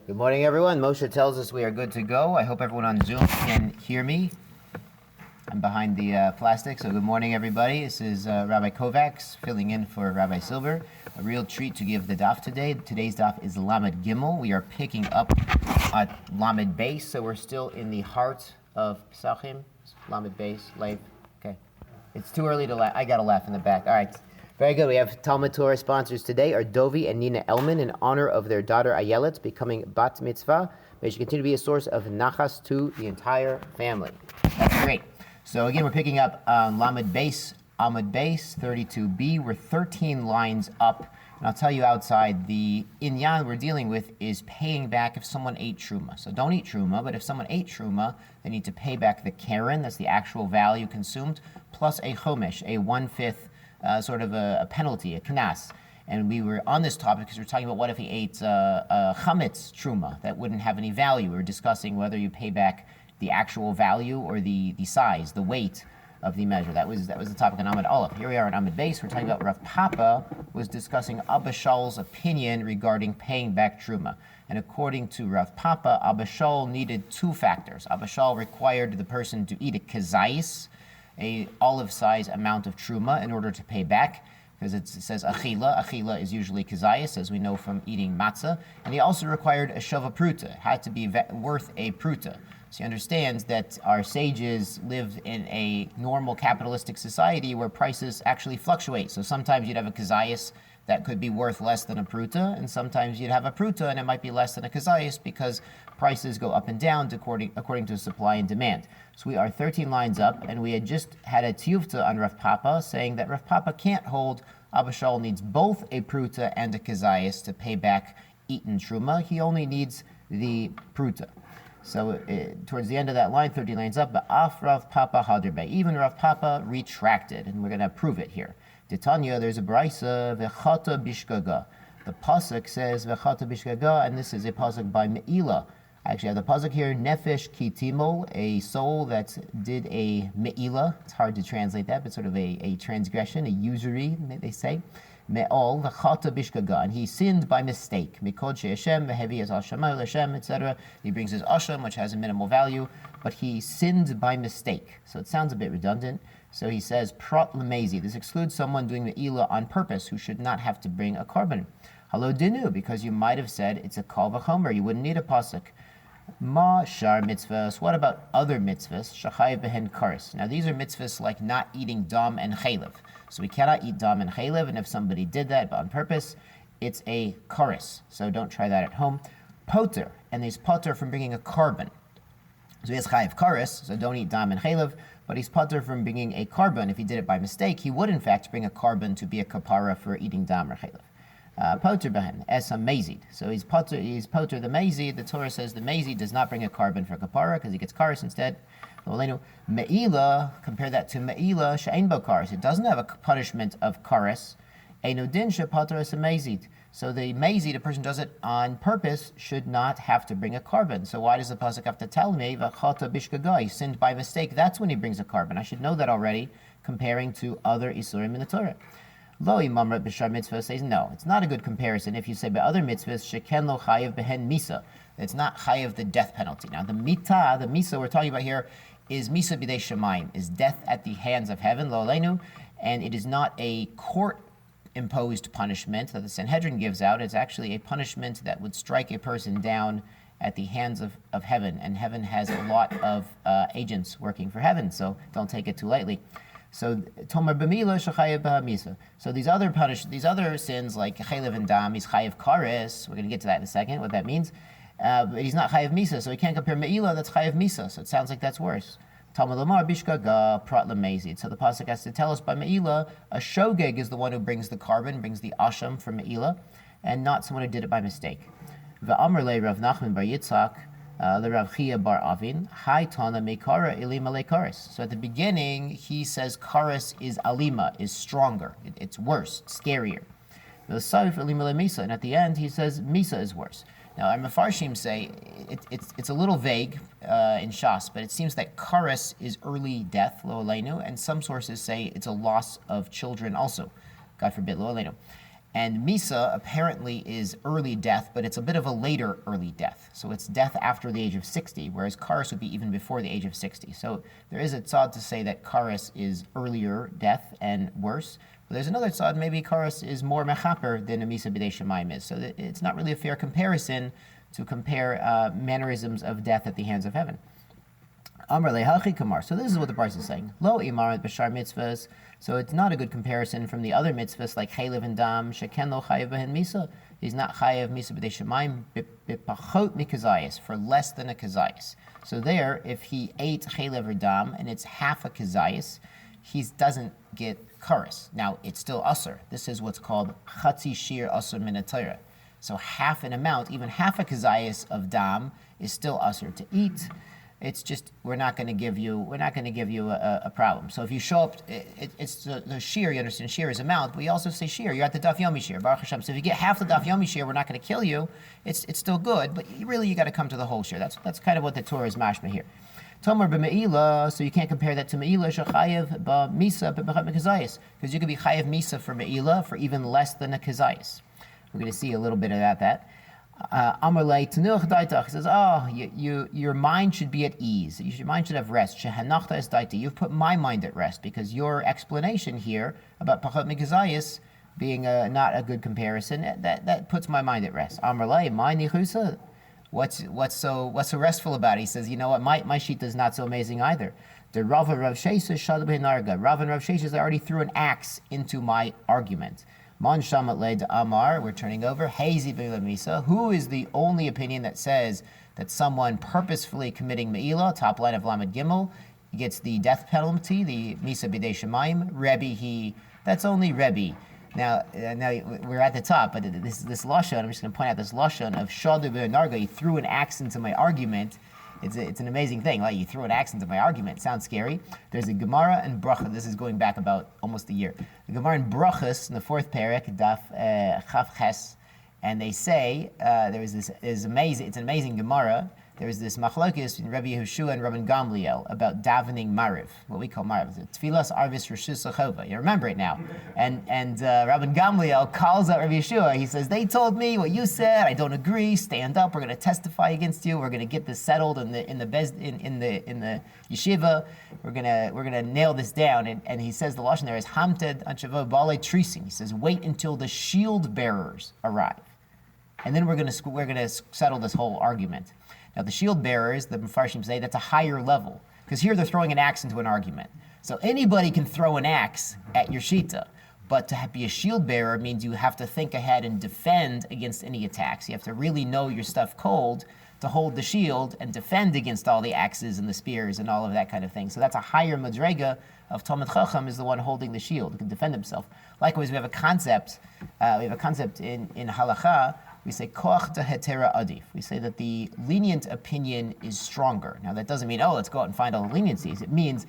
Good morning, everyone. Moshe tells us we are good to go. I hope everyone on Zoom can hear me. I'm behind the plastic, so good morning, everybody. This is Rabbi Kovacs filling in for Rabbi Silver. A real treat to give the daf today. Today's daf is Lamed Gimel. We are picking up at Lamed Beis, so we're still in the heart of Pesachim. Lamed Beis, Lev. Okay. It's too early to laugh. I got to laugh in the back. All right. Very good. We have Talmud Torah sponsors today are Dovi and Nina Elman in honor of their daughter Ayelet becoming bat mitzvah. May she continue to be a source of nachas to the entire family. That's great. So again, we're picking up Lamed Beis, Amud Beis, 32b. We're 13 lines up. And I'll tell you outside, the inyan we're dealing with is paying back if someone ate truma. So don't eat truma, but if someone ate truma, they need to pay back the keren, that's the actual value consumed, plus a chomesh, a 1/5 sort of a penalty, a knas. And we were on this topic because we're talking about what if he ate chametz truma that wouldn't have any value. We were discussing whether you pay back the actual value or the size, the weight of the measure. That was the topic on Amud Aleph. Here we are on Amud Beis. We're talking about Rav Papa was discussing Abba Shaul's opinion regarding paying back truma. And according to Rav Papa, Abba Shaul needed two factors. Abba Shaul required the person to eat a kazayis, a olive-size amount of truma, in order to pay back, because it says achila. Achila is usually kazayis, as we know from eating matzah. And he also required a shava pruta. It had to be worth a pruta. So he understands that our sages lived in a normal capitalistic society where prices actually fluctuate. So sometimes you'd have a kazayis that could be worth less than a pruta, and sometimes you'd have a pruta and it might be less than a kazayis because prices go up and down according to supply and demand. So we are 13 lines up, and we had just had a tiyuvta on Rav Papa saying that Rav Papa can't hold. Abba Shaul needs both a pruta and a kazayis to pay back eaten truma. He only needs the pruta. So towards the end of that line, 13 lines up, but af Rav Papa hadirbe. Even Rav Papa retracted, and we're going to prove it here. Titania, there's a brisa vechata bishgaga. The pasuk says vechata bishgaga, and this is a pasuk by Me'ilah. Actually, I have the pasuk here, nefesh kitimol, a soul that did a me'ilah. It's hard to translate that, but sort of a transgression, a usury, they say. Me'ol, v'chata bishgaga, and he sinned by mistake. Mikod she'Hashem, v'hevi es al-shamayel Hashem, etc. He brings his asham, which has a minimal value, but he sinned by mistake. So it sounds a bit redundant. So he says, prat lemezi. This excludes someone doing me'ilah on purpose, who should not have to bring a carbon. Halo dinu, because you might have said it's a kal v'chomer. You wouldn't need a pasuk. Ma shar mitzvahs. What about other mitzvahs? Shachayev behen kares. Now these are mitzvahs like not eating dam and chaylev. So we cannot eat dam and chaylev, and if somebody did that on purpose, it's a kares. So don't try that at home. Poter, and he's poter from bringing a carbon. So he has chayev kares, so don't eat dam and chaylev, but he's poter from bringing a carbon. If he did it by mistake, he would in fact bring a carbon to be a kapara for eating dam or chaylev. Poter behen es a mazid. So he's poter the mazid. The Torah says the mazid does not bring a carbon for kapara because he gets kares instead. Me'ilah, compare that to me'ilah she'ein bo kares. It doesn't have a punishment of kares. Eino din she'poter es a mazid. So the mazid, a person does it on purpose, should not have to bring a carbon. So why does the pasuk have to tell me v'chata bishgaga? He sinned by mistake. That's when he brings a carbon. I should know that already, comparing to other isurim in the Torah. Lo imamrat b'shar mitzvah says no. It's not a good comparison if you say by other mitzvahs sheken lo chayev behen misa. It's not chayev the death penalty. Now the misa we're talking about here is misa b'dei shemayim, is death at the hands of heaven, lo aleinu, and it is not a court imposed punishment that the Sanhedrin gives out. It's actually a punishment that would strike a person down at the hands of heaven, and heaven has a lot of agents working for heaven, so don't take it too lightly. So Tomar b'mila shechayev b'hamisa. So these other sins like chaylev and dam, he's chayev kares. We're going to get to that in a second, what that means. But he's not chayev misa, so he can't compare me'ilah that's chayev misa. So it sounds like that's worse. Talmud lamar bishgaga prat lemezid. So the pasuk has to tell us by me'ilah, a shogeg is the one who brings the carbon, brings the asham from me'ilah, and not someone who did it by mistake. V'amr le Rav Nachman bar Yitzchak. The Rav Chia bar Avin, Hai Tana Mekara Ilima Le Kares. So at the beginning, he says Kares is Alima, is stronger, it's worse, scarier. The Saif Ilima Le Misa, and at the end, he says Misa is worse. Now, our Mefarshim say it's a little vague in Shas, but it seems that Kares is early death, Lo Aleinu, and some sources say it's a loss of children also, God forbid, Lo Aleinu. And Misa apparently is early death, but it's a bit of a later early death. So it's death after the age of 60, whereas Karas would be even before the age of 60. So there is a tzad to say that Karas is earlier death and worse. But there's another tzad, maybe Karas is more mechaper than a Misa b'dei Shemayim is. So it's not really a fair comparison to compare mannerisms of death at the hands of heaven. Amar lehachi kamar. So this is what the Brisa is saying. Lo imarat b'shar mitzvahs. So it's not a good comparison from the other mitzvahs like chaylev and dam. Sheken lo chayev behen misa. He's not chayev misa b'dei shemayim b'pachot mikazayis, for less than a kazayis. So there, if he ate chaylev or dam and it's half a kazayis, he doesn't get karas. Now it's still usur. This is what's called chatzi shir usur min haTorah. So half an amount, even half a kazayis of dam is still usur to eat. It's just we're not going to give you a problem. So if you show up, it's the shear. You understand, shear is amount. We also say shear. You're at the daf yomi shear, Baruch Hashem. So if you get half the daf yomi shear, we're not going to kill you. It's still good, but you got to come to the whole shear. That's kind of what the Torah is mashma here. Tomar b'meila, so you can't compare that to meila shechayev b'misa b'mechat mekazayis, because you could be chayev misa for meila for even less than a kazayis. We're going to see a little bit of that. Amalei Tanuch Daitach says, your mind should be at ease. Your mind should have rest. Shehanachta es daita. You've put my mind at rest because your explanation here about Pachot Mikazayis being not a good comparison, that puts my mind at rest. Amalei, my nichusa. What's so restful about it? He says, you know what, my shita is not so amazing either. The Rav and Rav Sheshes Shadab Hinarga. Rav and Rav Sheshes already threw an axe into my argument. Man shamat leid amar, we're turning over. Hazy b'ila misa. Who is the only opinion that says that someone purposefully committing me'ila, top line of Lamed Gimel, gets the death penalty, the misa b'dei shemayim? Rebbe, that's only Rebbe. Now we're at the top, but this lashon, I'm just going to point out this lashon of shadu b'narga. He threw an axe into my argument. It's an amazing thing. Like, you threw an axe into my argument. It sounds scary. There's a Gemara and Bracha. This is going back about almost a year. The Gemara and Brachas in the fourth parak, Daf Chaf Ches, and they say it's an amazing Gemara. There was this machlokes in Rabbi Yehoshua and Rabban Gamliel about davening mariv, what we call mariv, tfilas arvis rishus achova. You remember it now. And Rabban Gamliel calls out Rabbi Yehoshua. He says, "They told me what you said. I don't agree. Stand up. We're going to testify against you. We're going to get this settled in the yeshiva. We're gonna nail this down." And he says the lashon there is hamted anshavo bale trising. He says, "Wait until the shield bearers arrive, and then we're gonna settle this whole argument." Now, the shield bearers, the Mepharshim say, that's a higher level. Because here they're throwing an axe into an argument. So anybody can throw an axe at your shita. But to be a shield bearer means you have to think ahead and defend against any attacks. You have to really know your stuff cold to hold the shield and defend against all the axes and the spears and all of that kind of thing. So that's a higher madrega of Talmid Chacham, is the one holding the shield, who can defend himself. Likewise, we have a concept in halacha. We say koach de hetera adif. We say that the lenient opinion is stronger. Now that doesn't mean, let's go out and find all the leniencies. It means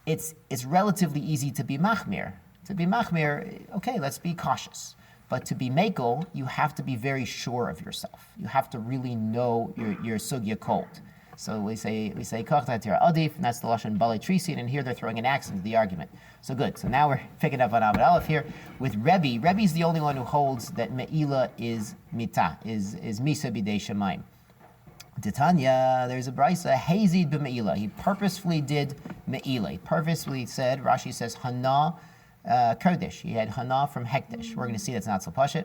it's relatively easy to be machmir. To be machmir, okay, let's be cautious. But to be makel, you have to be very sure of yourself. You have to really know your sugya cold. So we say koach de hetera adif, and that's the lashon balei trisin, and here they're throwing an axe into the argument. So good. So now we're picking up on Abed Aleph here with Rebbe. Rebbe's the only one who holds that Me'ila is mita, is misa b'dei shemayim. Titania, there's a brisa, hazid b'me'ila. He purposefully did Me'ila. He purposefully said, Rashi says, hana kodesh. He had hana from hekdesh. We're going to see that's not so pashut.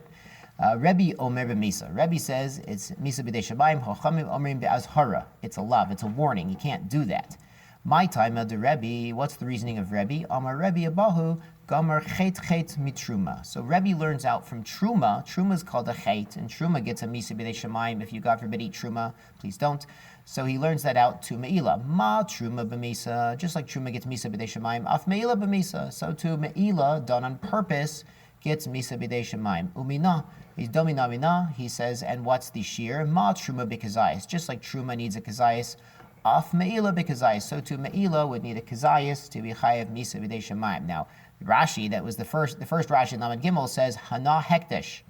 Rebbe omer b'misa. Rebbe says it's misa b'dei shemayim, hochamim omrim be'azhara. It's a lav, it's a warning. You can't do that. My time of the Rebbe, what's the reasoning of Rebbe? Amar Rebbe Abahu, Gomer Chet Mitruma. So Rebbe learns out from Truma. Truma is called a Chet, and Truma gets a Misa B'dei Shemayim. If you, God forbid, eat Truma, please don't. So he learns that out to Me'ila. Ma Truma B'misa, just like Truma gets Misa B'dei Shemayim, Af Me'ila B'misa. So too Me'ila, done on purpose, gets Misa B'dei Shemayim. Umina, he's Domina Mina, he says, and what's the shear? Ma Truma B'kazayis. Just like Truma needs a Kazayis, Af Me'ila b'kazayis, so too Me'ila would need a kazayis to be chayav misa b'dei shemayim. Now, Rashi, that was the first Rashi in Lamed Gimel, says hana hekdesh.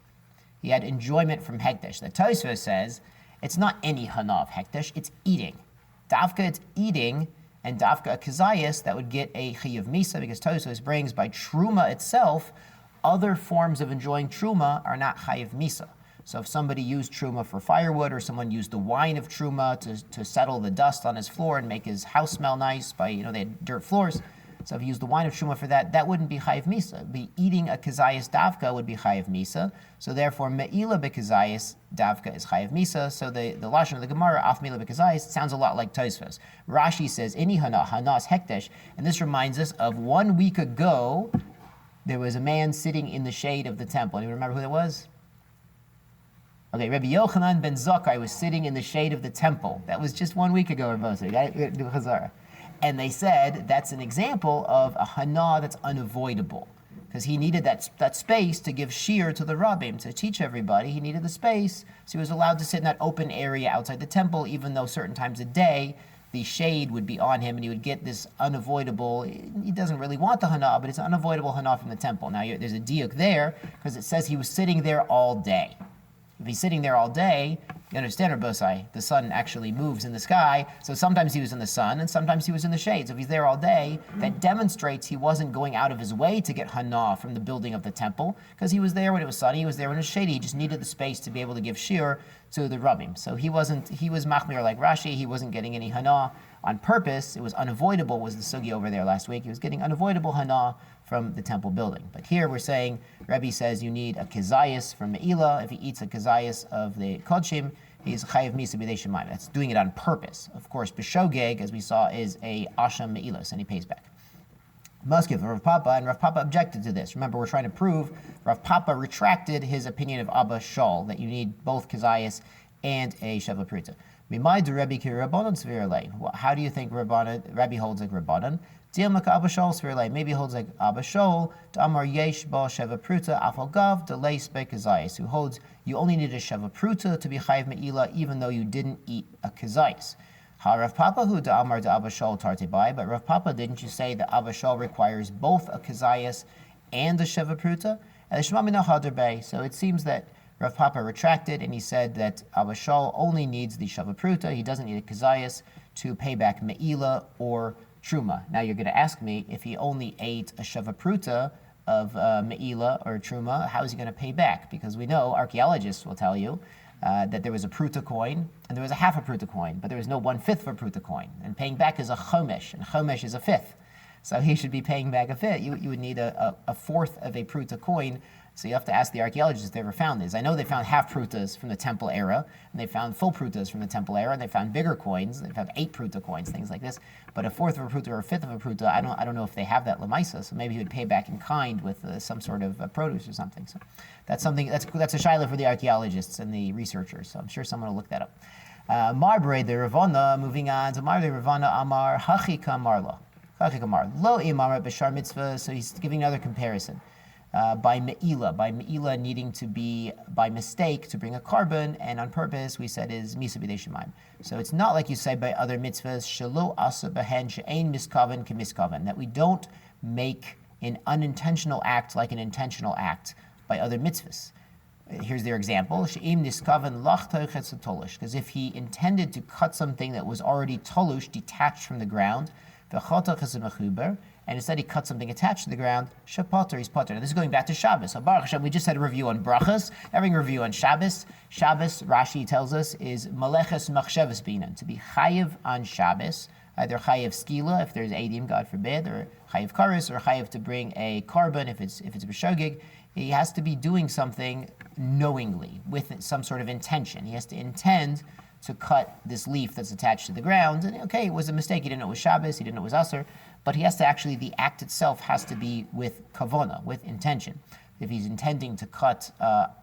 He had enjoyment from hekdesh. The Tosfos says it's not any hana of hekdesh; it's eating. Davka, it's eating, and davka a kazayis that would get a chayav misa, because Tosfos brings by truma itself other forms of enjoying truma are not chayiv misa. So if somebody used truma for firewood, or someone used the wine of truma to settle the dust on his floor and make his house smell nice by, they had dirt floors. So if you use the wine of truma for that, that wouldn't be chayiv misa. Be eating a kazayas davka would be chayiv misa. So therefore, me'ila bekazayas davka is chayiv misa. So the lashon of the Gemara, af me'ila bekazayas, sounds a lot like Tosfos. Rashi says, ini hana is hekdesh, and this reminds us of 1 week ago, there was a man sitting in the shade of the temple. Anyone remember who that was? Okay, Rabbi Yochanan ben Zakkai was sitting in the shade of the temple. That was just 1 week ago, Rabbi. You got to do Chazara. And they said that's an example of a hana that's unavoidable, because he needed that space to give shir to the rabbim, to teach everybody. He needed the space, so he was allowed to sit in that open area outside the temple, even though certain times a day the shade would be on him, and he would get this unavoidable, he doesn't really want the hana, but it's an unavoidable hana from the temple. Now, there's a diuk there, because it says he was sitting there all day. If he's sitting there all day, you understand, Rabbosai, the sun actually moves in the sky, so sometimes he was in the sun and sometimes he was in the shade. So if he's there all day, that demonstrates he wasn't going out of his way to get hana from the building of the temple, because he was there when it was sunny, he was there when it was shady. He just needed the space to be able to give shir to the rabbim. So he was machmir like Rashi, he wasn't getting any hana on purpose. It was unavoidable, was the sugi over there last week. He was getting unavoidable hana from the temple building. But here we're saying, Rebbe says you need a kezayis from Me'ila. If he eats a kezayis of the kodshim, he's chayiv misa b'dei shemayim. That's doing it on purpose. Of course, b'shogeg, as we saw, is a asham Me'ilos, and he pays back. Muskiv, Rav Papa, and Rav Papa objected to this. Remember, we're trying to prove Rav Papa retracted his opinion of Abba Shol, that you need both kezayis and a sheva prita. How do you think Rabbi holds like Rabbanon? Maybe he holds like Abba Shol, to Amar Yesh Ba Sheva Pruta, Afalgav, Delay Spek Kazayis, who holds you only need a Sheva Pruta to be Chayiv Me'ila, even though you didn't eat a Kazayis. Ha Rav Papa, who to Amar to Abba Shol Tarte Bai, but Rav Papa, didn't you say that Abba Shol requires both a Kazayis and a Sheva Pruta? So it seems that Rav Papa retracted, and he said that Abba Shol only needs the Sheva Pruta, he doesn't need a Kazayis to pay back Me'ila or Truma. Now you're going to ask me, if he only ate a Sheva Pruta of Me'ila or Truma, how is he going to pay back? Because we know, archaeologists will tell you, that there was a Pruta coin and there was a half a Pruta coin, but there was no 1/5 of a Pruta coin. And paying back is a Chomesh, and Chomesh is a fifth. So he should be paying back a fifth. You would need a fourth of a Pruta coin. So you have to ask the archaeologists if they ever found this. I know they found half prutas from the temple era, and they found full prutas from the temple era, and they found bigger coins. They found 8 pruta coins, things like this. But a fourth of a pruta or a fifth of a pruta, I don't know if they have that lemaisa. So maybe he would pay back in kind with some sort of produce or something. So that's something that's a shaila for the archaeologists and the researchers. So I'm sure someone will look that up. Marbre de Ravana, moving on to Marbre Ravana Amar Hachika Marla. Hachika Mar Lo Imar Bashar Mitzvah. So he's giving another comparison. By Me'ila needing to be, by mistake, to bring a carbon, and on purpose, we said is Misa B'dei Shemayim. So it's not like you say by other mitzvahs, Shelo Asa Behen She'ein Miskaven Kemiskaven, that we don't make an unintentional act like an intentional act by other mitzvahs. Here's their example, She'im Niskaven Lachtoich Tolush, because if he intended to cut something that was already tolush, detached from the ground, V'chotach Chesed Mechuber, and instead he cut something attached to the ground, Shapotter, he's potter. Now this is going back to Shabbos. So Baruch Hashem, we just had a review on brachas, having a review on Shabbos. Shabbos, Rashi tells us, is Maleches Machshavas Binan, to be chayiv on Shabbos, either chayiv skila, if there's Eidim, God forbid, or chayiv karis, or chayiv to bring a carbon, if it's b'shogig. He has to be doing something knowingly, with some sort of intention. He has to intend to cut this leaf that's attached to the ground. And okay, it was a mistake. He didn't know it was Shabbos, he didn't know it was Asr, but he has to actually, the act itself has to be with kavona, with intention. If he's intending to cut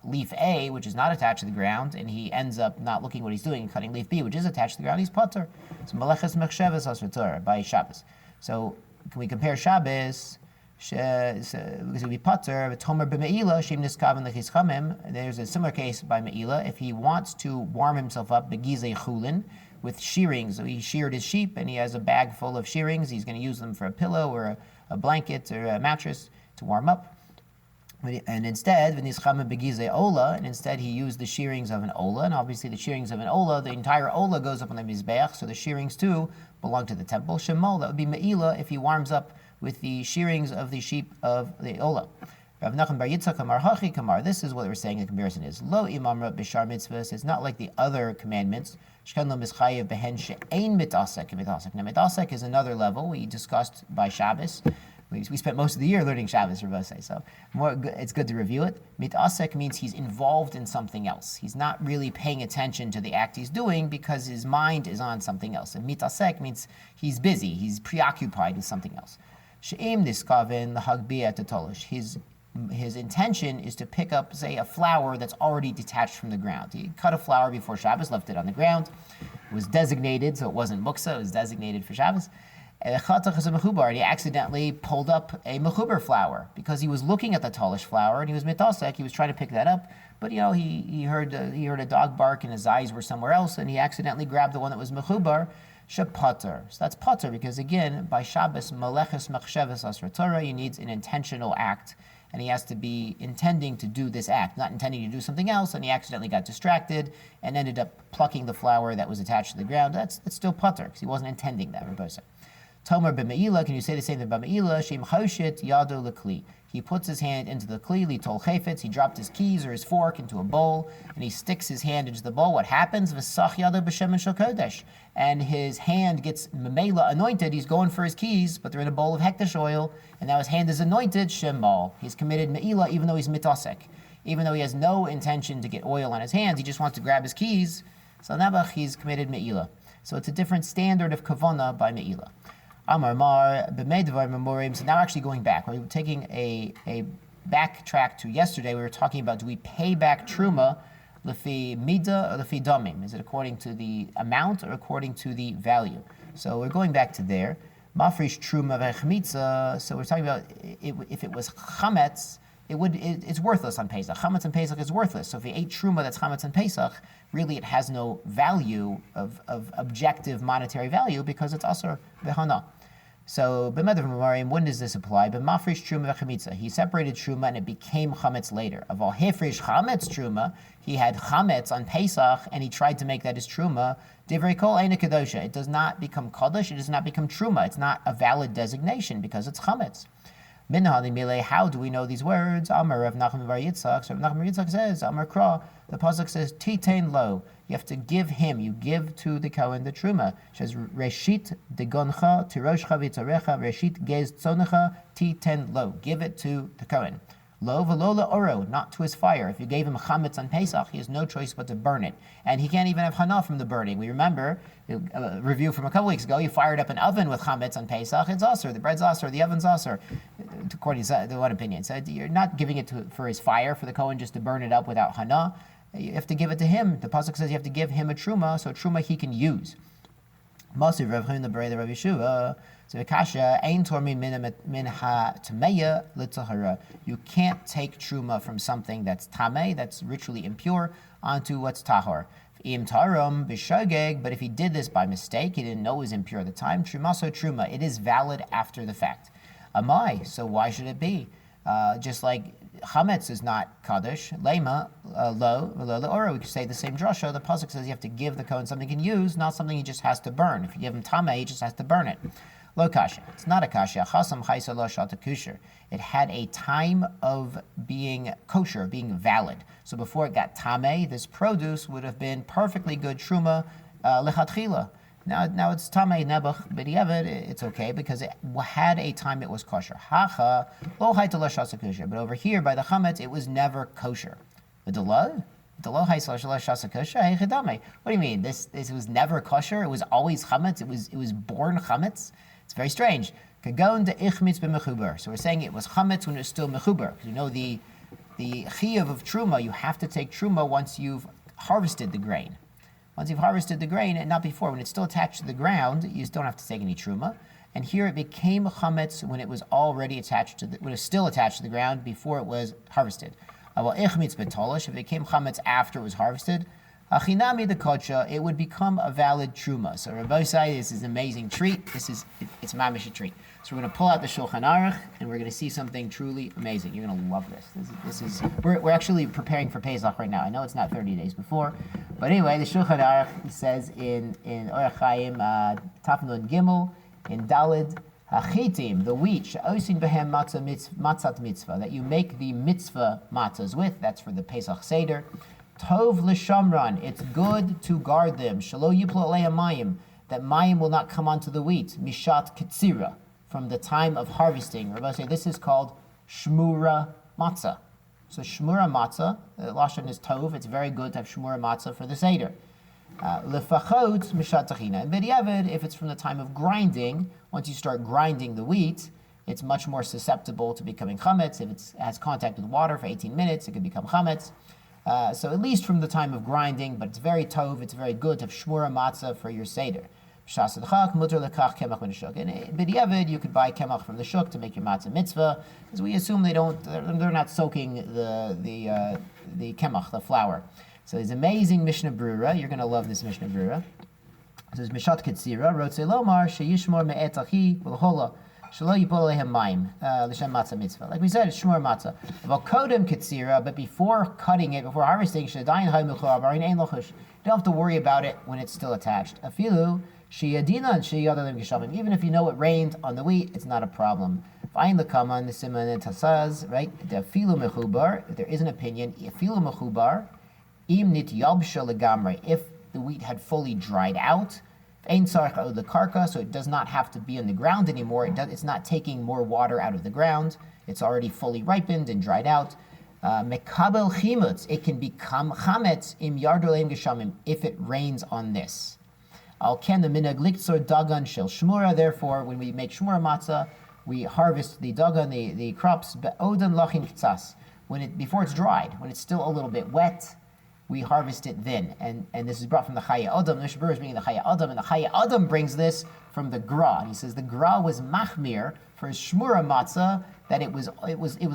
leaf A, which is not attached to the ground, and he ends up not looking what he's doing and cutting leaf B, which is attached to the ground, he's potter. So maleches mechsheves asr Torah by Shabbos. So can we compare Shabbos? Because it would be potter. Tomer b'meila shem niskaven lechis chamim. There's a similar case by Meila. If he wants to warm himself up begizei chulin, with shearings. So he sheared his sheep, and he has a bag full of shearings. He's going to use them for a pillow or a blanket or a mattress to warm up. And instead, and instead he used the shearings of an ola, and obviously the shearings of an ola, the entire ola goes up on the mizbeach, so the shearings too belong to the temple. Shemal, that would be me'ila if he warms up with the shearings of the sheep of the ola. Rav Nachman bar Yitzchak Amar Hachi Kamar. This is what we're saying the comparison is. Lo imamra b'shar mitzvahs. It's not like the other commandments. Shkan lo mischayev behen she'ein mitasek mitasek. Now mitasek is another level we discussed by Shabbos. We spent most of the year learning Shabbos, Rabbi say. So it's good to review it. Mitasek means he's involved in something else. He's not really paying attention to the act he's doing because his mind is on something else. And mitasek means he's busy. He's preoccupied with something else. She'im niskaven l'hagbia tetolish. His intention is to pick up, say, a flower that's already detached from the ground. He cut a flower before Shabbos, left it on the ground. It was designated, so it wasn't muksa, it was designated for Shabbos. And he accidentally pulled up a mechuber flower because he was looking at the talish flower and he was mitasek. He was trying to pick that up, but he heard a dog bark and his eyes were somewhere else, and he accidentally grabbed the one that was mechuber. Shepater. So that's pater because again, by Shabbos maleches machshavas asra Torah, he needs an intentional act, and he has to be intending to do this act, not intending to do something else. And he accidentally got distracted and ended up plucking the flower that was attached to the ground. That's still pater because he wasn't intending that. Tomer b'meila, can you say the same thing about meila? Shem choshit yado lekli. He puts his hand into the kli, litol chayfetz. He dropped his keys or his fork into a bowl, and he sticks his hand into the bowl. What happens? V'sach yado b'shemen shel kodesh. And his hand gets meila anointed. He's going for his keys, but they're in a bowl of hekdesh oil, and now his hand is anointed. Shemal. He's committed meila, even though he's mitasek. Even though he has no intention to get oil on his hands, he just wants to grab his keys. So nabach, he's committed meila. So it's a different standard of kavana by meila. Amar Mar, B'mei Memorim. So now actually going back, we're taking a backtrack to yesterday. We were talking about, do we pay back truma lefi mida or lefi damim? Is it according to the amount or according to the value? So we're going back to there. Mafrish truma v'chmitza. So we're talking about if it was chametz, it's worthless on Pesach. Chametz and Pesach is worthless. So if you ate truma that's chametz and Pesach, really it has no value of objective monetary value because it's also v'hana. So, when does this apply? Mafrish truma v'chamitza. He separated truma and it became chametz later. Of all hefresh chametz truma, he had chametz on Pesach and he tried to make that his truma. Divrei kol eina kedosha. It does not become kadosh. It does not become truma. It's not a valid designation because it's chametz. How do we know these words? Amar Rav Nachman bar Yitzchak. So Rav Nachman bar Yitzchak says, Amar Kra. The pasuk says, Titain lo. You have to give him. You give to the Kohen the truma. It says, Reshit degoncha tiroshcha v'tzarecha reshit gez tzonecha titain lo. Give it to the Kohen. Lo v'lo oro, not to his fire. If you gave him chametz on Pesach, he has no choice but to burn it. And he can't even have hana from the burning. We remember a review from a couple weeks ago. You fired up an oven with chametz on Pesach. It's aser. The bread's aser. The oven's aser. According to one opinion. So you're not giving it for his fire, for the Kohen just to burn it up without hana. You have to give it to him. The pasuk says you have to give him a truma, so truma he can use. Masiv Rav Chuna Berei Rav Yeshua. So Kasha ein tormin min ha tameya l'tahara. You can't take truma from something that's tamei, that's ritually impure, onto what's tahor. Im tarum b'shogeg. But if he did this by mistake, he didn't know it was impure at the time. Trumaso truma. It is valid after the fact. Amai. So why should it be? Just like chametz is not kaddish, lema lo oro. We could say the same drasha. The pasuk says you have to give the Kohen something he can use, not something he just has to burn. If you give him tamei, he just has to burn it. Lo kasha. It's not a kasha. Chasam chaysa lo shata kusher. It had a time of being kosher, being valid. So before it got tamei, this produce would have been perfectly good truma lechatchila. Now it's tamei nebuch, but it's okay because it had a time it was kosher. Hacha lo hayta lo shasa kosher. But over here by the chametz, it was never kosher. What do you mean? This was never kosher? It was always chametz? It was born chametz? It's very strange. So we're saying it was chametz when it was still mechuber. Because you know the chiyuv of truma, you have to take truma once you've harvested the grain. Once you've harvested the grain, and not before, when it's still attached to the ground, you just don't have to take any truma. And here it became chametz when it was already attached to when it was still attached to the ground before it was harvested. If it became chametz after it was harvested, achinami the kocha, it would become a valid truma. So Rabbi say this is an amazing treat. It's mamish a treat. So we're going to pull out the Shulchan Aruch and we're going to see something truly amazing. You're going to love this. We're actually preparing for Pesach right now. I know it's not 30 days before, but anyway, the Shulchan Aruch says in Orach Chaim Taf Nun Gimel in Dalid Achitim, the wheat, she'osin behem matzat mitzvah, that you make the mitzvah matzahs with. That's for the Pesach Seder. Tov l'shamran, it's good to guard them. Shelo yiplu alei mayim, that mayim will not come onto the wheat. Mishat ketzira, from the time of harvesting. Rabbi say this is called shmura matzah. So shmura matzah, the lashon is tov. It's very good to have shmura matzah for the Seder. Lefachot mishat tachina. And b'diavad, if it's from the time of grinding, once you start grinding the wheat, it's much more susceptible to becoming chametz. If it has contact with water for 18 minutes, it could become chametz. So at least from the time of grinding, but it's very tov, it's very good to have shmura matzah for your Seder. And b'diavad, you could buy kemach from the shuk to make your matzah mitzvah, because we assume they're not soaking the kemach, the flour. So there's amazing Mishnah Brura. You're going to love this Mishnah Brura. So there's Mishat Ketzira, Rotze Lomar, Sheyishmor Me'et Achi, V'l'hola, Shelo Yipol Alehem Mayim, L'shem Matzah Mitzvah. Like we said, it's Shmor Matzah. V'kodem Ketzira, but before cutting it, before harvesting, Shedayin Hay Milchor Abarin Ein Lochush. You don't have to worry about it when it's still attached. Afilu, Sheyadina and Sheyadalim Geshavim. Even if you know it rained on the wheat, it's not a problem. V'ayin L'kaman, Nisiman and Tasaz, right? The Afilu Mechubar, if there is an opinion, Afilu Mechubar, Im nit yabsha legamre, if the wheat had fully dried out, ein tzarich od lekarka, so it does not have to be on the ground anymore. It's not taking more water out of the ground. It's already fully ripened and dried out. Mekabel chimutz, it can become chametz im yardoleim geshamim if it rains on this. Al ken the minag liktzor dagan shel shmura. Therefore, when we make shmura matzah, we harvest the dagan, the crops be'odan lachin ktsas, before it's dried, when it's still a little bit wet. We harvest it then. And this is brought from the Chaya Adam. The Mishnah Berurah is bringing the Chaya Adam, and the Chaya Adam brings this from the Gra. And he says the Gra was machmir for his shmura matzah, that it was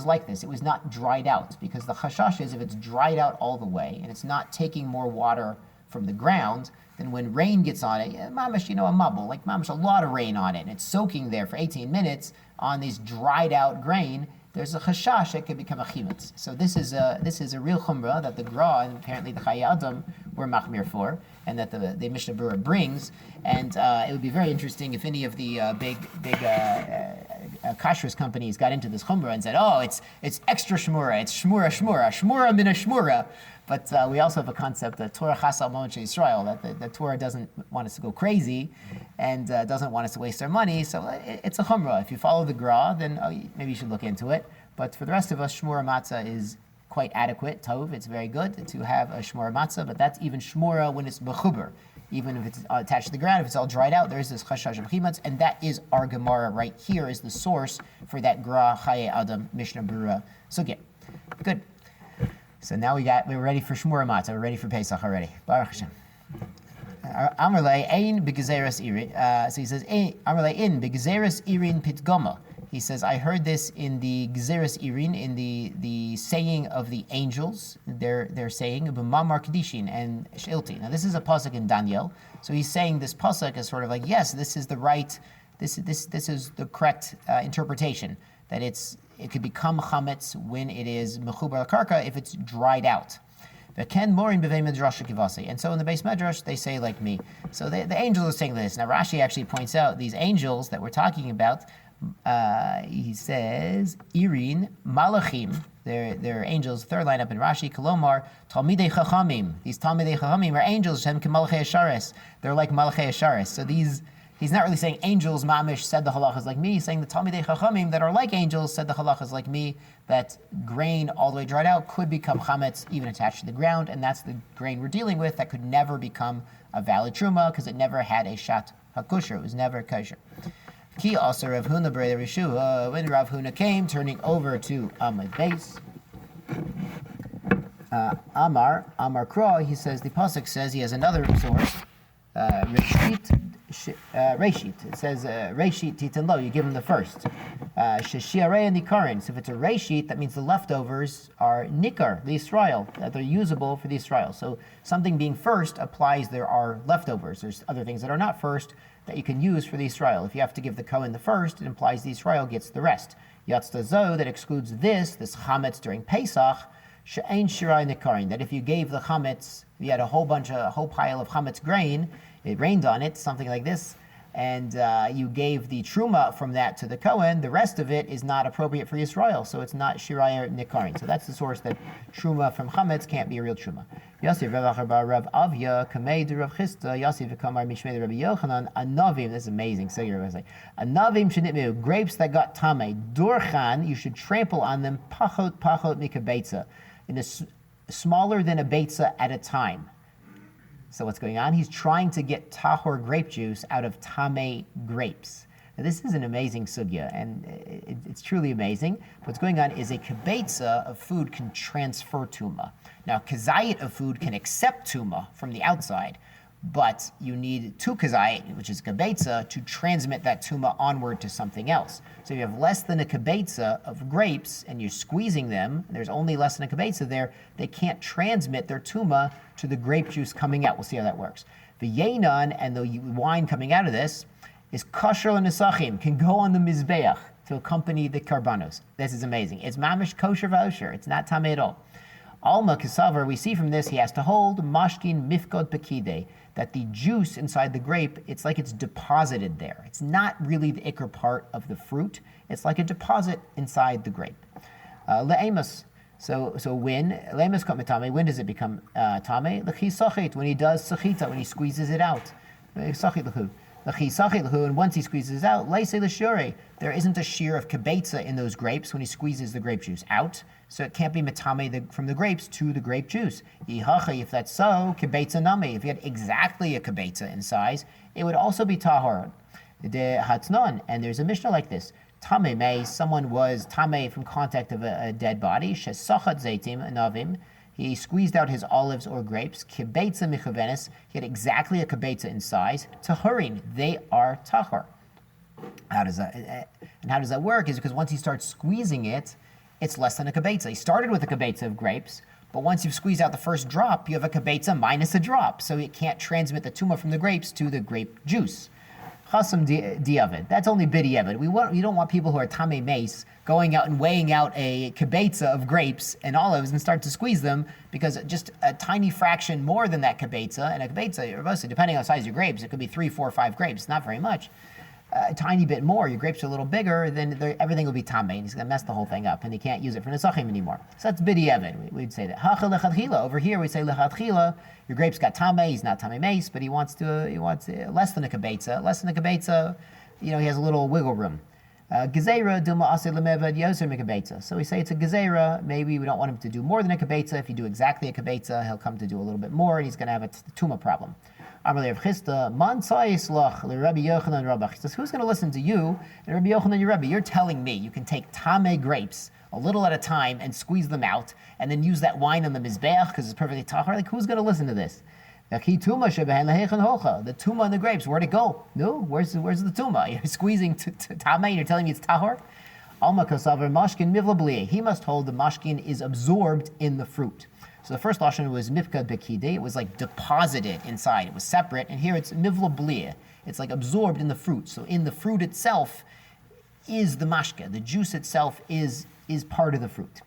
like this. It was not dried out, because the chashash is if it's dried out all the way and it's not taking more water from the ground, then when rain gets on it, mamash, a mabul, like mamash, a lot of rain on it, and it's soaking there for 18 minutes on this dried out grain, there's a chashash that could become a chimetz. So this is a real chumrah that the Gra and apparently the Chaya Adam were machmir for, and that the Mishnah Berurah brings. And it would be very interesting if any of the big kashrus companies got into this chumrah and said, "Oh, it's extra shmura, it's shmura min a shmura." But we also have a concept that Torah chasal mon Yisrael, that the Torah doesn't want us to go crazy and doesn't want us to waste our money. So it's a chumrah. If you follow the Gra, then maybe you should look into it. But for the rest of us, shmura matzah is quite adequate. Tov, it's very good to have a shmura matzah, but that's even shmura when it's mechuber. Even if it's attached to the ground, if it's all dried out, there is this chashash of chimetz, and that is our Gemara right here, is the source for that Gra Chaya Adam Mishnah Berurah. So good. So now we're ready for Shmura Matzah. We're ready for Pesach already. Baruch Hashem. Amrlei ein begezeres irin. So he says Amrlei in begezeres irin pitgama. He says, I heard this in the gezeres irin, in the saying of the angels. They're saying b'mamar kedishin and shilti. Now this is a pasuk in Daniel. So he's saying this pasuk is sort of like, yes, this is the right. This is the correct interpretation, that it could become chametz when it is mechubar karka if it's dried out. And so in the base medrash they say like me. So the angels are saying this. Now Rashi actually points out these angels that we're talking about. He says Irin Malachim. They're angels. Third line up in Rashi. Kolomar Talmidei Chachamim. These Talmidei Chachamim are angels. Shem Malachei Asharis. They're like Malachei Asharis. So these. He's not really saying angels, mamish, said the halachas like me. He's saying the Talmidei Chachamim that are like angels, said the halachas like me, that grain all the way dried out could become chametz, even attached to the ground, and that's the grain we're dealing with that could never become a valid truma because it never had a shat hakusher. It was never kosher. Ki also Rav Huna Brei Rishua, when Rav Huna came, turning over to Amud Beis, Amar Kra, he says, the pasuk says, he has another source, Reshit. It says Reshit Titan Lo. You give him the first. Sheshiarei and Nikarin. So if it's a Reshit, that means the leftovers are Nikar, the Israel, that they're usable for the Israel. So something being first applies there are leftovers. There's other things that are not first that you can use for the Israel. If you have to give the Kohen the first, it implies the Israel gets the rest. Yatzta Zo, that excludes this chametz during Pesach. She'ein Shirai Nikarin. That if you gave the chametz, if you had a whole pile of chametz grain, it rained on it, something like this, and you gave the truma from that to the Kohen, the rest of it is not appropriate for Yisrael, so it's not shiraya nikarin. So that's the source that truma from chametz can't be a real truma. Yosef Rav Avya Kamei Rav Chista Yosef Kamar Mishmei Rabbi Yochanan Anavim. This is amazing. Anavim shenitmeu, grapes that got tame durchan. You should trample on them pachot mikabetza, in a smaller than a betza at a time. So what's going on? He's trying to get tahor grape juice out of tame grapes. Now this is an amazing sugya, and it's truly amazing. What's going on is a kibetza of food can transfer tuma. Now kazayit of food can accept tuma from the outside, but you need two kazayit, which is kibetza, to transmit that tuma onward to something else. So if you have less than a kibetza of grapes and you're squeezing them, and there's only less than a kibetza there, they can't transmit their tuma to the grape juice coming out. We'll see how that works. The yenan and the wine coming out of this is kosher l'nesachim, can go on the mizbeach to accompany the karbanos. This is amazing. It's mamish kosher v'osher. It's not tameh at all. Alma Kisavar, we see from this, he has to hold mashkin mifkod pekide, that the juice inside the grape, it's like it's deposited there. It's not really the ikr part of the fruit. It's like a deposit inside the grape. Le'emus, so when, le'emus kot metame, when does it become tame? L'chi sachit, when he does sachita, when he squeezes it out. Sachit l'chu. And once he squeezes it out, there isn't a shear of kibetza in those grapes when he squeezes the grape juice out, so it can't be metame from the grapes to the grape juice. If that's so, kibetza nami. If you had exactly a kibetza in size, it would also be tahor. De hatznon, and there's a mishnah like this. Tame may, someone was tame from contact of a dead body. Shesachat zaitim anavim. He squeezed out his olives or grapes. Kibetza michavenis. He had exactly a kibetza in size. Tahurin. They are tahor. How does that work? Is because once he starts squeezing it, it's less than a kibetza. He started with a kibetza of grapes, but once you've squeezed out the first drop, you have a kibetza minus a drop, so it can't transmit the tuma from the grapes to the grape juice. Chasam diavid. That's only b'diavad. We don't want people who are tamei mace going out and weighing out a kibetza of grapes and olives and start to squeeze them, because just a tiny fraction more than that kibetza, and a kibetza, depending on the size of your grapes, it could be 3, 4, 5 grapes, not very much. A tiny bit more, your grapes are a little bigger, then everything will be tamei, and he's going to mess the whole thing up, and he can't use it for nesachim anymore. So that's b'diavad. We'd say that. Hacha lechadchila. Over here we say lechadchila. Your grapes got tamei. He's not tamei mace, but he wants less than a kibetza. Less than a kibetza, he has a little wiggle room. Gezerah dilma ase lemevad yoser mikabetza. So we say it's a gezerah. Maybe we don't want him to do more than a kibetza. If you do exactly a kibetza, he'll come to do a little bit more, and he's going to have a tuma problem. Amalei Rav Chista, man tzayis Rabbi Yochanan Rabbi. He says, who's going to listen to you and Rabbi Yochanan your Rabbi? You're telling me you can take tamei grapes a little at a time and squeeze them out, and then use that wine on the mizbeach because it's perfectly tahor. Like, who's going to listen to this? The tuma in the grapes, where'd it go? No, where's the tuma? You're squeezing tamei and you're telling me it's tahor? Alma kasaver mashkin mivla b'liyeh. He must hold the mashkin is absorbed in the fruit. So the first lashon was mifkad bekide. It was like deposited inside. It was separate, and here it's mivla b'liyeh. It's like absorbed in the fruit. So in the fruit itself is the mashka. The juice itself is part of the fruit.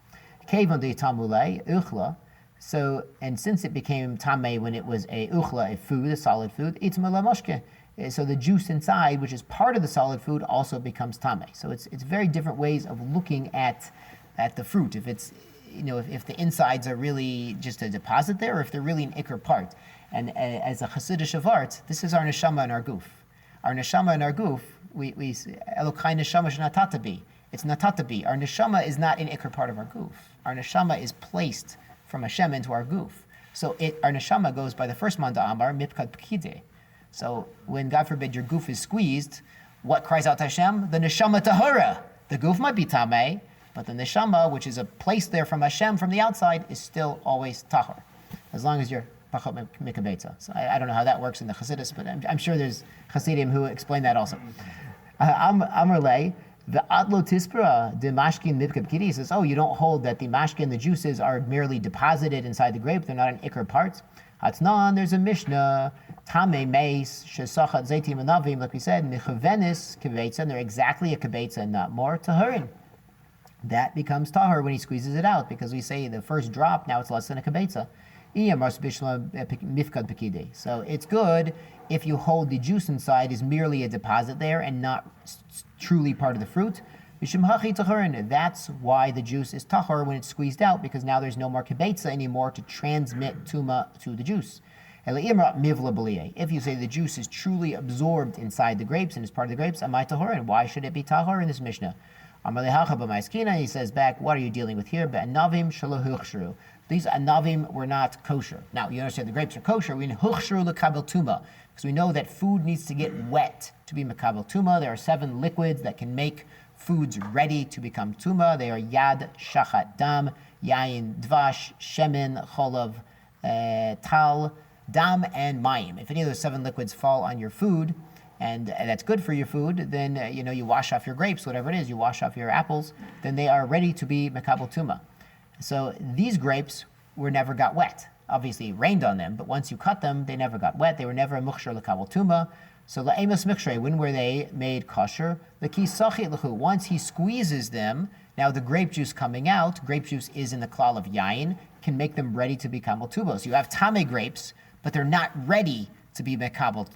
Kevan de tamulei uchla. So, and since it became tamei when it was a uchla, a food, a solid food, it's mala mashke. So the juice inside, which is part of the solid food, also becomes tamei. So it's very different ways of looking at the fruit. If it's if the insides are really just a deposit there, or if they're really an ikr part. And as a Hasidic of art, this is our neshama and our guf. Our neshama and our guf, we Elokai neshama shenatatabi. It's natatabi. Our neshama is not an ikr part of our guf. Our neshama is placed from Hashem into our guf. So our neshama goes by the first manda amar, mipkad pekide. So when, God forbid, your guf is squeezed, what cries out to Hashem? The neshama tahura. The guf might be tamei, but the neshama, which is a place there from Hashem from the outside, is still always tahor, as long as you're pachot mikabetza. So I don't know how that works in the Chassidus, but I'm sure there's Chassidim who explain that also. Amrlei, the atlo tispra de mashkin mipkab kidi says, oh, you don't hold that the mashkin, the juices, are merely deposited inside the grape; they're not an ikr part. Hatznan, there's a mishnah, tame meis shesachat zaitim anavim, like we said, michavenis kibetza, and they're exactly a kibetza and not more tahurin. That becomes tahor when he squeezes it out, because we say the first drop, now it's less than a kibetza. So it's good if you hold the juice inside is merely a deposit there and not truly part of the fruit. That's why the juice is tahor when it's squeezed out, because now there's no more kibetza anymore to transmit tuma to the juice. If you say the juice is truly absorbed inside the grapes and is part of the grapes, amai tahor, and why should it be tahor in this Mishnah? He says back, what are you dealing with here? These anavim were not kosher. Now, you understand the grapes are kosher. We huchshru lekabel tuma, because we know that food needs to get wet to be mekabel tuma. There are 7 liquids that can make foods ready to become tuma. They are yad, shachat, dam, yain, dvash, shemen, cholav, tal, dam, and mayim. If any of those 7 liquids fall on your food, and that's good for your food, then you wash off your grapes, whatever it is, you wash off your apples, then they are ready to be mekabel tuma. So these grapes never got wet. Obviously, it rained on them, but once you cut them, they never got wet. They were never a mukhshar lekabel tuma. So la'emus mikshre, when were they made kosher? The kisachit lechu. Once he squeezes them, now the grape juice coming out, grape juice is in the klal of yain, can make them ready to be kabel tuma. So you have tame grapes, but they're not ready to be mekabel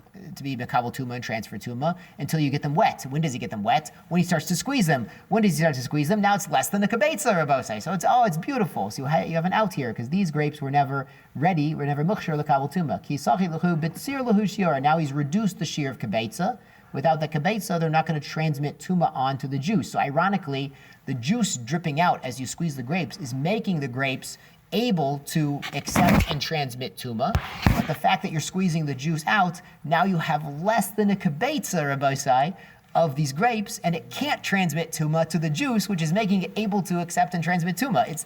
tuma and transfer tuma until you get them wet. When does he get them wet? When he starts to squeeze them. When does he start to squeeze them? Now it's less than a kibetza, Rabosai. So it's beautiful. So you have an out here, because these grapes were never ready, were never mukhshar lekabel tuma. Ki sachi lehu b'tzir lehu shior. Now he's reduced the shear of kibetza. Without the kibetza, they're not going to transmit tuma onto the juice. So ironically, the juice dripping out as you squeeze the grapes is making the grapes able to accept and transmit tuma, but the fact that you're squeezing the juice out, now you have less than a kibetza, Rabosai, of these grapes, and it can't transmit tuma to the juice, which is making it able to accept and transmit tuma.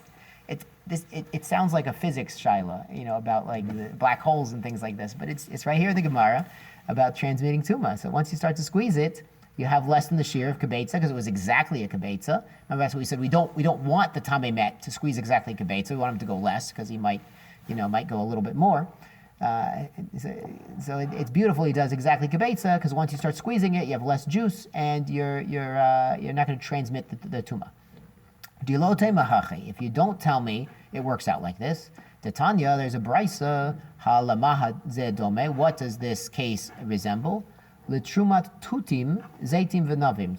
It sounds like a physics shaila, about like the black holes and things like this, but it's right here in the Gemara about transmitting tuma. So once you start to squeeze it, you have less than the shear of kibetza, because it was exactly a kibetza. Remember, that's what we said. We don't want the tamei met to squeeze exactly kibetza. We want him to go less, because he might go a little bit more. So it's beautiful. He does exactly kibetza, because once you start squeezing it, you have less juice, and you're not going to transmit the tuma. Dilote mahachi. If you don't tell me, it works out like this. Tanya, there's a brisa halamaha zedome. What does this case resemble? L'trumat tutim zaitim v'navim.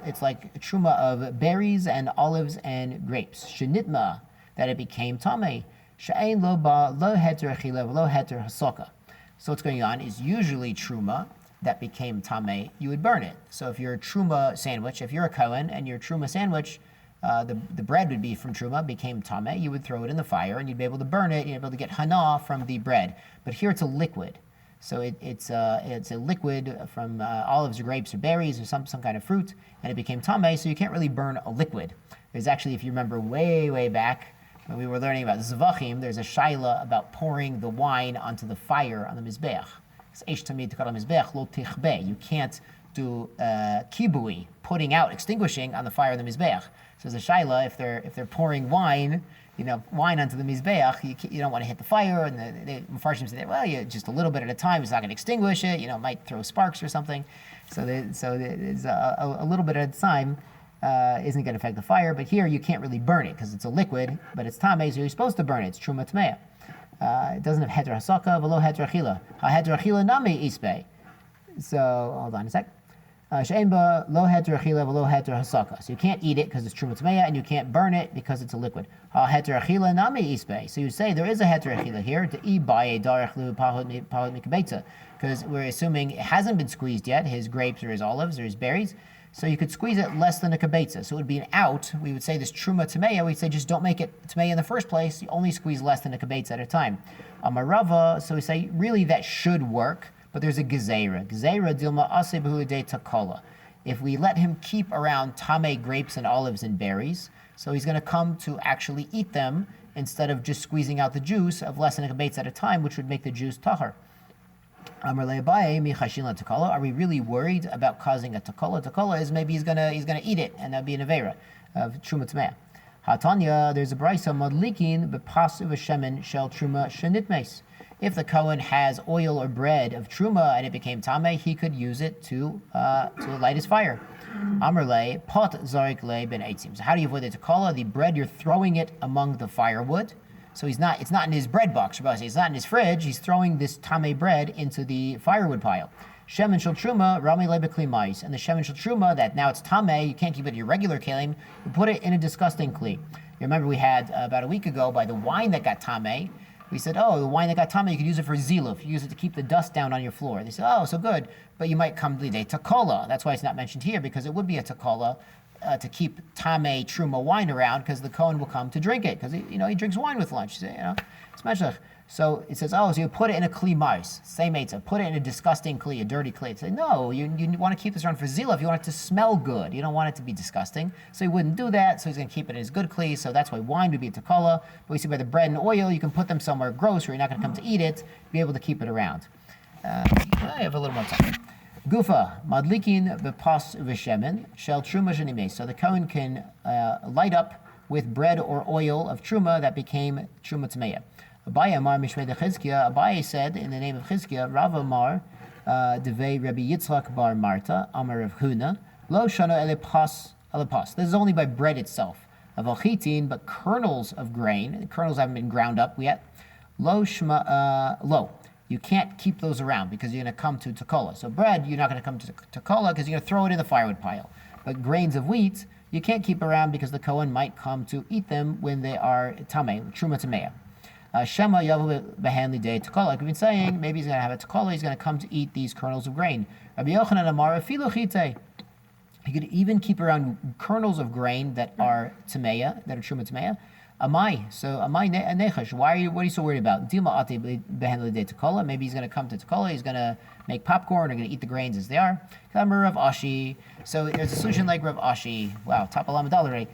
It's like a truma of berries and olives and grapes. Shenitma, that it became tamei. She'ein lo ba lo heter achila lo heter hasoka. So what's going on is usually truma that became tamei, you would burn it. So if you're a truma sandwich, if you're a Kohen and your truma sandwich, the bread would be from truma, became tamei, you would throw it in the fire and you'd be able to burn it, you'd be able to get hana from the bread. But here it's a liquid. So it's a liquid from olives or grapes or berries or some kind of fruit, and it became tamei, so you can't really burn a liquid. There's actually, if you remember way back, when we were learning about zvachim, there's a shaila about pouring the wine onto the fire on the mizbeach. It's eish tamid to call mizbeach lo tichbe. You can't do kibui, putting out, extinguishing on the fire of the mizbeach. So there's a shaila, if they're pouring wine onto the mizbeach, you don't want to hit the fire, and the Mepharshim say, well, just a little bit at a time, it's not going to extinguish it, it might throw sparks or something. So there's a little bit at a time isn't going to affect the fire, but here you can't really burn it, because it's a liquid, but it's tamei, so you're supposed to burn it. It's truma tmeya. It doesn't have heter hasaka, v'lo heter achila. Ha-heter achila nami ispe. So, hold on a sec. She'emba lo heter achila v'lo heter hasaka. So you can't eat it because it's truma tmeya, and you can't burn it because it's a liquid. Ha heter achila nami ispe. So you say there is a heter achila here to e by a darech lu pahot mikabetza, because we're assuming it hasn't been squeezed yet, his grapes or his olives or his berries. So you could squeeze it less than a kibetza. So it would be an out. We would say this truma tmeya, we'd say just don't make it tmeya in the first place. You only squeeze less than a kibetza at a time. Amarava, so we say really that should work, but there's a gezeira. Gezeira dilma ase behude takola. If we let him keep around tame grapes and olives and berries, so he's going to come to actually eat them instead of just squeezing out the juice of less than a kibetza at a time, which would make the juice tahar. Are we really worried about causing a takola? Takola is maybe he's gonna eat it, and that'd be an avera of truma tmeya. Hatanya, there's a brisa madlikin b'pasu v'shemen shel truma shenitmes. If the Kohen has oil or bread of truma and it became tamei, he could use it to light his fire. Amrle pot zarik le ben eitzim. So how do you avoid the takola? The bread, you're throwing it among the firewood. So it's not in his bread box, it's not in his fridge. He's throwing this tamei bread into the firewood pile. Shemen shel truma rami lebekli mais, and the shemen shel truma that now it's tamei, you can't keep it in your regular kelim. You put it in a disgusting kli. You remember we had about a week ago by the wine that got tamei. We said, oh, the wine that got tamei, you could use it for ziluf. You use it to keep the dust down on your floor. They said, oh, so good, but you might come to a takola. That's why it's not mentioned here, because it would be a takola to keep tamei truma wine around, because the kohen will come to drink it, because he drinks wine with lunch. It's meshach. So it says, oh, so you put it in a kli mais, same eitzah, put it in a disgusting kli, a dirty kli. Say, no, you want to keep this around for ziluf. You want it to smell good. You don't want it to be disgusting. So he wouldn't do that. So he's going to keep it in his good kli. So that's why wine would be a takola. But we see by the bread and oil, you can put them somewhere gross where you're not going to come to eat it. Be able to keep it around. I have a little more time. Gufa madlikin bepas v'shemen shel truma shenimei. So the kohen can light up with bread or oil of truma that became truma tameya. Abaye Amar Mishmei de Chizkiah. Abaye said in the name of Chizkiah, Rav Amar Devei Rabbi Yitzchak bar Marta Amar Rav Huna Lo Shano Elepas Elepas. This is only by bread itself. Avalchitin, but kernels of grain. The kernels haven't been ground up yet. Lo Shma Lo. You can't keep those around because you're going to come to takola. So bread, you're not going to come to takola because you're going to throw it in the firewood pile. But grains of wheat, you can't keep around because the kohen might come to eat them when they are tamei, truma tameya. Shema Yavu Behanli Day Takola. Like we've been saying, maybe he's going to have a Takola, he's going to come to eat these kernels of grain. Rabbi Yochanan Amar Filochite. He could even keep around kernels of grain that are Tameya, that are Truma Tameya. Amai. So Amai Nechash. What are you so worried about? Dilma Ate Behanli Day Takola. Maybe he's going to come to Takola, he's going to make popcorn, or going to eat the grains as they are. Kamar Rav Ashi. So there's a solution like Rav Ashi. Wow, top of Lamadal already.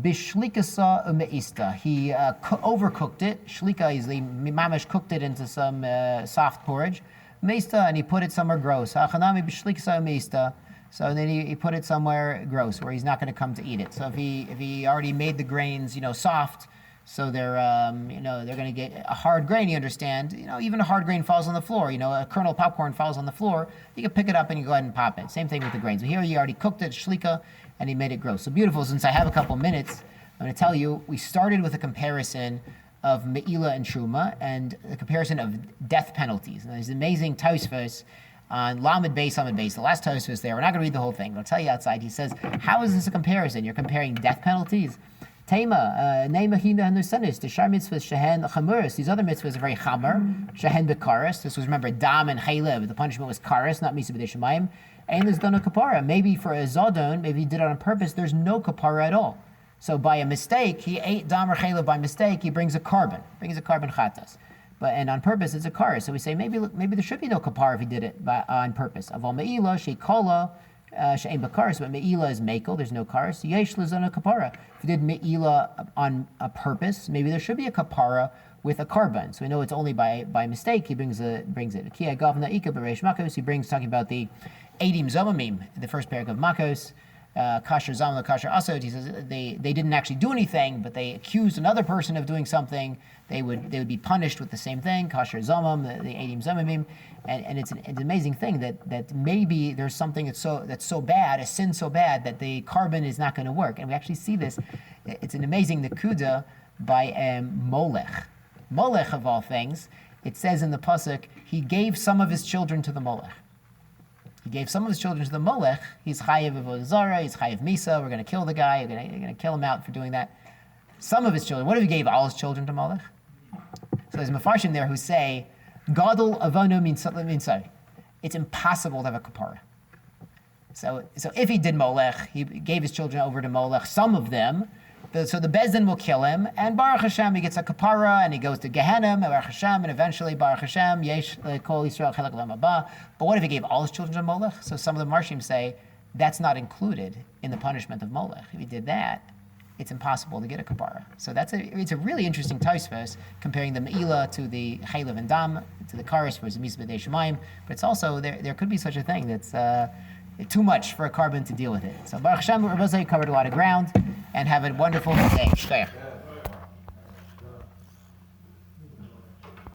Bishlikasa umeista. He overcooked it. Shlika is the mamash cooked it into some soft porridge. Meista, and he put it somewhere gross. Hachanami bishlikasa umeista. So then he put it somewhere gross where he's not going to come to eat it. So if he already made the grains soft, so they're going to get a hard grain. You understand? Even a hard grain falls on the floor. A kernel of popcorn falls on the floor. You can pick it up and you go ahead and pop it. Same thing with the grains. But here he already cooked it, shlika, and he made it gross. So beautiful. Since I have a couple minutes, I'm going to tell you, we started with a comparison of Me'ila and Truma and the comparison of death penalties. And there's an amazing Tosfos on Lamed Beis, the last Tosfos there. We're not going to read the whole thing. I'll tell you outside. He says, how is this a comparison? You're comparing death penalties? Tema, Neima Hina and Nusanis, the Shar mitzvahs, Shehen Chamuris. These other mitzvahs are very Chamar, Shehen Bekaris. This was, remember, Dam and Chaylev. The punishment was Karis, not Misa B'Deshemayim. And there's done a kapara. Maybe for a Zodon, maybe he did it on purpose, there's no kapara at all. So by a mistake, he ate Dam or Chaylev by mistake, he brings a carbon chatas. And on purpose, it's a karis. So we say, maybe there should be no kapara if he did it on purpose. Aval Me'ila, Sheikola, She'en Bakaris, but Me'ila is Mekel, there's no karis. Yesh Lizana kapara. If you did Me'ila on a purpose, maybe there should be a kapara with a carbon. So we know it's only by mistake he brings it. Kia Gavna Ika Beresh Makos, he brings talking about the Eidim Zomamim, the first parak of Makos, Kasher Zamla, Kasher Asod. He says they didn't actually do anything, but they accused another person of doing something. They would be punished with the same thing. Kasher Zamam, the Eidim Zomamim, and it's an amazing thing that maybe there's something that's so bad, a sin so bad that the carbon is not going to work. And we actually see this. It's an amazing nekuda by Molech. Molech of all things. It says in the pasuk, he gave some of his children to the Molech. He gave some of his children to the Molech. He's chayev avodah zara. He's chayev misa. We're going to kill the guy. We're going to kill him out for doing that. Some of his children. What if he gave all his children to Molech? So there's mafarshim there who say, gadol avono minsai. It's impossible to have a kapara. So if he did Molech, he gave his children over to Molech. Some of them. So the Bezdin will kill him, and Baruch Hashem, he gets a kapara, and he goes to Gehenna, and Baruch Hashem, and eventually Baruch Hashem, Yesh Kol Yisrael Chelek L'Olam Haba. But what if he gave all his children to Molech? So some of the Marshim say that's not included in the punishment of Molech. If he did that, it's impossible to get a kapara. So it's a really interesting Tosfos comparing the Me'ila to the Chaylev and Dam, to the Karis for the Misa B'dei Shemayim. But it's also, there could be such a thing that's too much for a carbon to deal with it. So Baruch Hashem, Rabbi covered a lot of ground, and have a wonderful day.